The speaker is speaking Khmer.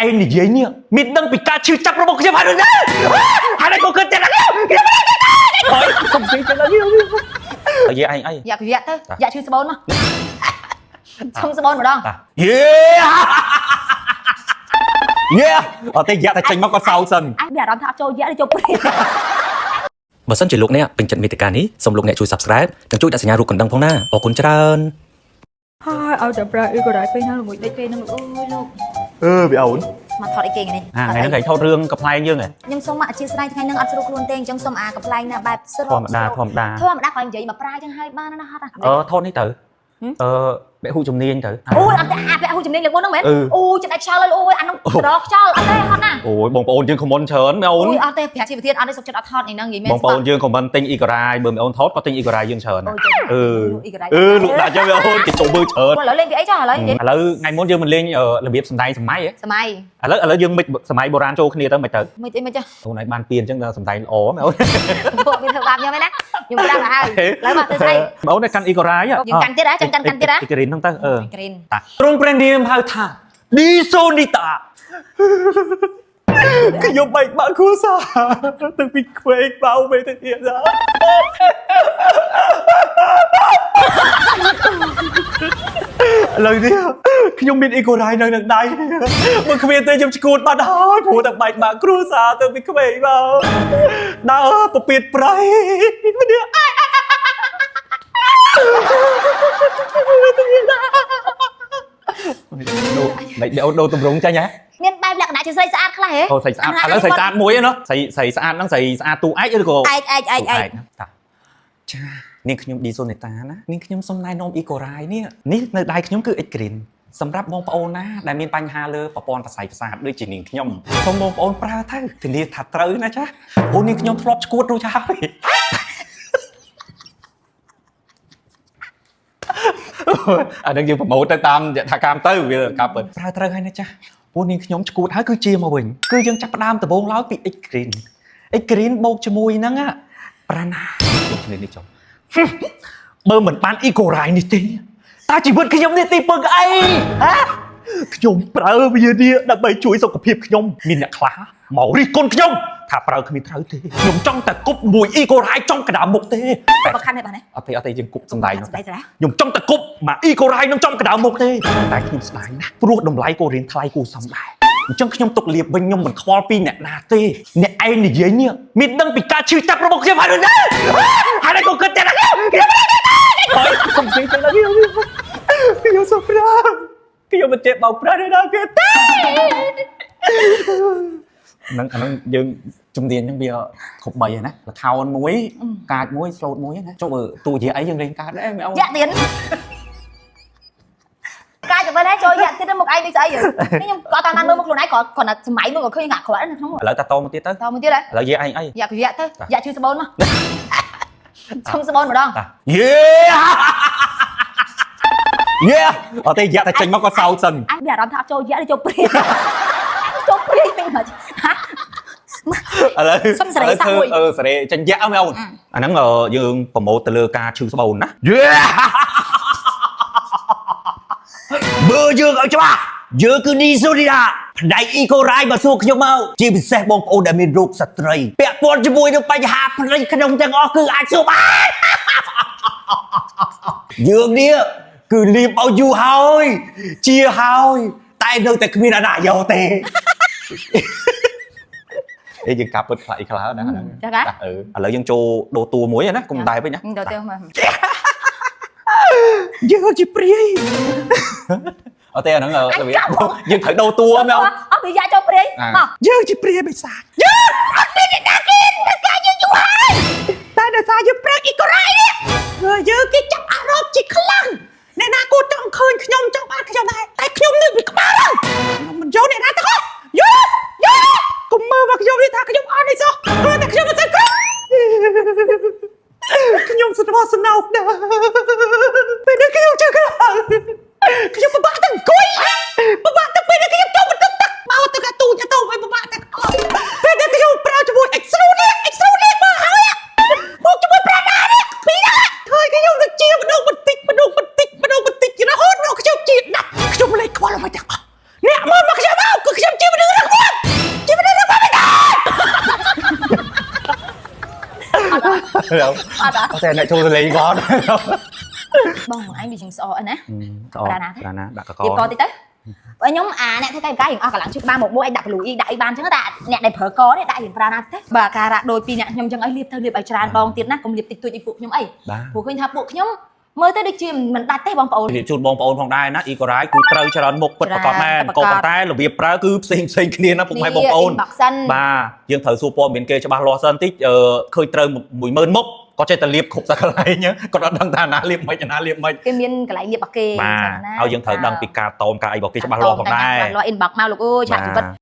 ឯងនិយាយនេះមានដឹងពីការឈឺចាប់របស់ខ្ញុំហើយទេហើយក៏គិតតែហ្នឹងហើយកុំនិយាយតែហ្នឹងនិយាយឯងអីយ៉ាទៅយ៉ាឈឺស្បូនមកសុំស្បូនម្ដងយេអត់ទេយ៉ាតែចេញមកក៏សោកសិនអញមានអារម្មណ៍ថាអត់ចូលយ៉ាឬចូលព្រាបើសិនជាលោកអ្នកពេញចិត្តមេតិកានេះសូមលោកអ្នកជួយ Subscribe និងជួយដាក់សញ្ញារូបកណ្ដឹងផងណាអរគុណច្រើនហើយឲ្យតែប្រើអ៊ីក៏ដែរពេលហ្នឹងល្ងួយដេកពេលហ្នឹងអូយលោកវាអូនមកថតអីគេនេះថ្ងៃហ្នឹងគេថតរឿងកំ pl ែងយើងហ៎ខ្ញុំសូមអធិស្ឋានថ្ងៃហ្នឹងអត់ស្រួលខ្លួនទេអញ្ចឹងសូមអាកំ pl ែងណាបែបស្រួលធម្មតាគាត់និយាយមកប្រាចឹងហើយបានណាហត់ថតនេះទៅពាក់ហ៊ូជំនាញទៅអូយអត់ទេពាក់ហ៊ូជំនាញលើកមុនហ្នឹងមែនអូចិត្តខ្យល់ហើយអូយអានោះរកខ្យល់អត់ទេហត់ណាអូយបងប្អូនយើងខមមិនច្រើនមែនអូនអូយអត់ទេប្រាជីវធានអត់ទេសុខចិត្តអត់ថតនេះហ្នឹងនិយាយមែនបងប្អូនយើងខមមិនទិញអ៊ីការ៉ាយបើមិនអូនថតក៏ទិញអ៊ីការ៉ាយយើងច្រើនលោកដាក់ចឹងអូនគេចូលមើលច្រើនឥឡូវលេងពីអីចាឥឡូវថ្ងៃមុនយើងមិនលេងរបៀបសម្ដែងសម័យសម័យឥឡូវយើងមិនសម័យបុរាណចូលគ្នាទៅមិនទៅមិនអីមិនចាអូនឯងបានពៀនចឹងសម្ដែងល្អមែនអូនពួកវាធ្វើបាបខ្ញុំឯណាខ្ញុំប្រាប់ឲ្យឡើយមកទៅស្អីបងអូនកាន់អ៊ីការ៉ាយយើងកាន់ទៀតហ៎ចាំកាន់ទៀតហ៎អ៊ីការ៉ីហ្នឹងទៅត្រង់ប្រេនឌីមហៅថាឌីសូនីតាខ្ញុំបែកបាក់គ្រួសារទៅពីក្វេងបៅទៅទៀតឥឡូវនេះខ្ញុំមានអ៊ីកូរ៉ៃនៅនឹងដៃបើគ្មានទេខ្ញុំឈួតបាត់ហើយព្រោះតែបែកបាក់គ្រួសារទៅពីក្វេងបៅដើរពពាតប្រៃនេះដូរតម្រងចាញ់ហ៎មានបែបលក្ខណៈជាស្រីស្អាតខ្លះហ៎អូស្រីស្អាតឥឡូវស្រីស្អាតមួយហ្នឹងស្រីស្អាតហ្នឹងស្រីស្អាតទូឯកឬក៏ឯកតាចានាងខ្ញុំឌីសូនេតាណានាងខ្ញុំសុំណែនាំអ៊ីកូរ៉ាយនេះនៅដៃខ្ញុំគឺអ៊ិចក្រីនសម្រាប់បងប្អូនណាដែលមានបញ្ហាលើប្រព័ន្ធប្រសាទប្រសាទដូចជានាងខ្ញុំសូមបងប្អូនប្រើទៅធានាថាត្រូវណាចាអូនាងខ្ញុំធ្លាប់ឈួតរួចហើយអានឹងយើងប្រម៉ូទទៅតាមយថាកម្មទៅវាកាប់ប្រើត្រូវហើយណាចាពូនាងខ្ញុំឈួតហើយគឺជាមកវិញគឺយើងចាប់ផ្ដើមដំបូងឡើយពី X green បូកជាមួយហ្នឹងប្រាណានេះនេះចុះបើមិនបានអ៊ីកូរ៉ាយនេះទេតើជីវិតខ្ញុំនេះទីពឹងអីហ៎ខ្ញុំប្រើវានេះដើម្បីជួយសុខភាពខ្ញុំមានអ្នកខ្លះមករិះគន់ខ្ញុំថាប្រើគ្មានត្រូវទេខ្ញុំចង់តែគប់មួយអ៊ីកូរ៉ាយចង់កណ្ដាលមុខទេបើខាន់ទេបានទេអត់ទេយើងគប់សំដែងខ្ញុំចង់តែគប់មកអ៊ីកូរ៉ាយខ្ញុំចង់កណ្ដាលមុខទេតែខ្ញុំស្ដាយណាស់ព្រោះតម្លៃក៏រៀងថ្លៃគួរសមដែរអញ្ចឹងខ្ញុំទុកលៀបវិញខ្ញុំមិនខ្វល់ពីអ្នកណាទេអ្នកឯងនិយាយនេះមានដឹងពីការឈឺចាប់របស់ខ្ញុំហើយទេហើយក៏គិតតែហ្នឹងហើយកុំនិយាយតែហ្នឹងខ្ញុំសុខប្រាខ្ញុំមិនចេះបោកប្រាស់ទេដល់គេទេហ្នឹងអាហ្នឹងយើងជំនាញហ្នឹងវាគ្រប់3ហើយណាល្ខោនមួយកាចមួយស្លូតមួយណាចុះទូជាអីយើងលេងកាចដែរមែនអូនយ៉ាទៀតកាចទៅវិញហើយចូលយ៉ាទៀតមកឯងនេះស្អីខ្ញុំក៏តាមមើលមកខ្លួនឯងគ្រាន់តែសម័យនោះក៏ឃើញកាក់គ្រាន់នៅក្នុងឥឡូវតមកទៀតទៅតមកទៀតហ៎ឥឡូវយាយឯងអីយ៉ាទៅយ៉ាឈឺស្បូនមកសុំស្បូនម្ដងយេអត់ទេយ៉ាតែចេញមកក៏សោកសិនអញមានអារម្មណ៍ថាអត់ចូលយ៉ាឬចូលព្រាចូលព្រាវិញមកឥឡូវសុំសេរីសាក់មួយសេរីចេញយ៉ាមែនអូនអាហ្នឹងយើងប្រម៉ូទទៅលើការឈឺស្បូនណាមើលយើងឲ្យច្បាស់យើងគឺឌីសូនីតាផ្នែកអ៊ីកូរ៉ាយមកសួរខ្ញុំមកជាពិសេសបងប្អូនដែលមានរោគស្ត្រីពាក់ព័ន្ធជាមួយនឹងបញ្ហាផ្នែកក្នុងទាំងអស់គឺអាចសួរបានយើងនេះគឺលៀបឲ្យយូរហើយជាហើយតែនៅតែគ្មានអាណាយកទេយើងកាប់ពិតខ្លាចខ្លះណាហ្នឹងចា៎ឥឡូវយើងចូលដូរតួមួយណាកុំដែរវិញណាដូរទៅមកយើងជាព្រាយអត់ទេអាហ្នឹងយើងត្រូវដូរតួមែនអត់ពីយ៉ាចូលព្រាយមកយើងជាព្រាយបិសាចយើងអត់មានអ្នកគេតែយើងយូរហើយតែដោយសារយើងប្រើអ៊ីកូរ៉ាយនេះយើងគេចាប់អារម្មណ៍ជាខ្លាំងអ្នកណាក៏ចង់ឃើញខ្ញុំចង់បានខ្ញុំដែរតែខ្ញុំនៅពីក្បាលខ្ញុំមិនយកអ្នកណាទាំងអស់កុំមើលមកខ្ញុំនេះថាខ្ញុំអត់នេះសោះគ្រាន់តែខ្ញុំមិនស្គាល់ខ្ញុំស្ដាប់សំណោកណាស់ពេលនេះខ្ញុំជឿខ្ញុំពិបាកទៅអង្គុយពិបាកទៅពេលនេះខ្ញុំចូលបន្ទប់ទឹកមកទៅកាទូចទៅវិញពិបាកទៅពេលនេះខ្ញុំប្រើជាមួយអ៊ិចស្រូនេះមកហើយមកជាមួយប្រាណានេះពីណាហើយខ្ញុំទៅជាម្ដងបន្តិចរហូតដល់ខ្ញុំជាដាស់ខ្ញុំលេខខ្វល់មកទាំងអស់អ្នកមើលមកខ្ញុំមកគឺខ្ញុំជា អត់ តែអ្នកចូលទៅលេងគាត់ បងអញដូចជាស្អអណា ប្រាណាដាក់កក ទៀតកតិចទៅបើខ្ញុំអ្នកធ្វើកាយកាយអស់កន្លងជួយបានមកមួយអញដាក់កលូអ៊ីដាក់អីបានចឹងតែអ្នកដែលប្រើកនេះដាក់រៀងប្រាណាទេបើការៈដូចពីអ្នកខ្ញុំចឹងឲ្យលាបទៅលាបឲ្យច្រើនដងទៀតណាកុំលាបតិចតួចឲ្យពួកខ្ញុំអីព្រោះឃើញថាពួកខ្ញុំមើលទៅដូចជាមិនដាច់ទេបងប្អូន និយាយជូនបងប្អូនផងដែរណាអ៊ីកូរ៉ាយគឺត្រូវច្រើនមុខពិតប្រកបមែនក៏ប៉ុន្តែរបៀបប្រើគឺផ្សេងគ្នាណាពុកម៉ែបងប្អូនបាទយើងត្រូវសួរព័ត៌មានគេច្បាស់លាស់សិនតិចឃើញត្រូវ 10000 មុខក៏ចេះតែលាបគ្រប់តែកន្លែងគាត់អត់ដឹងថាណាលាបមិនណាលាបមិន គេមានកន្លែងលាបរបស់គេ បាទហើយយើងត្រូវដឹងពីការតោមការអីរបស់គេច្បាស់លាស់ផងដែរ ច្បាស់លាស់ inbox មកលោកអើយឆាកជីវិត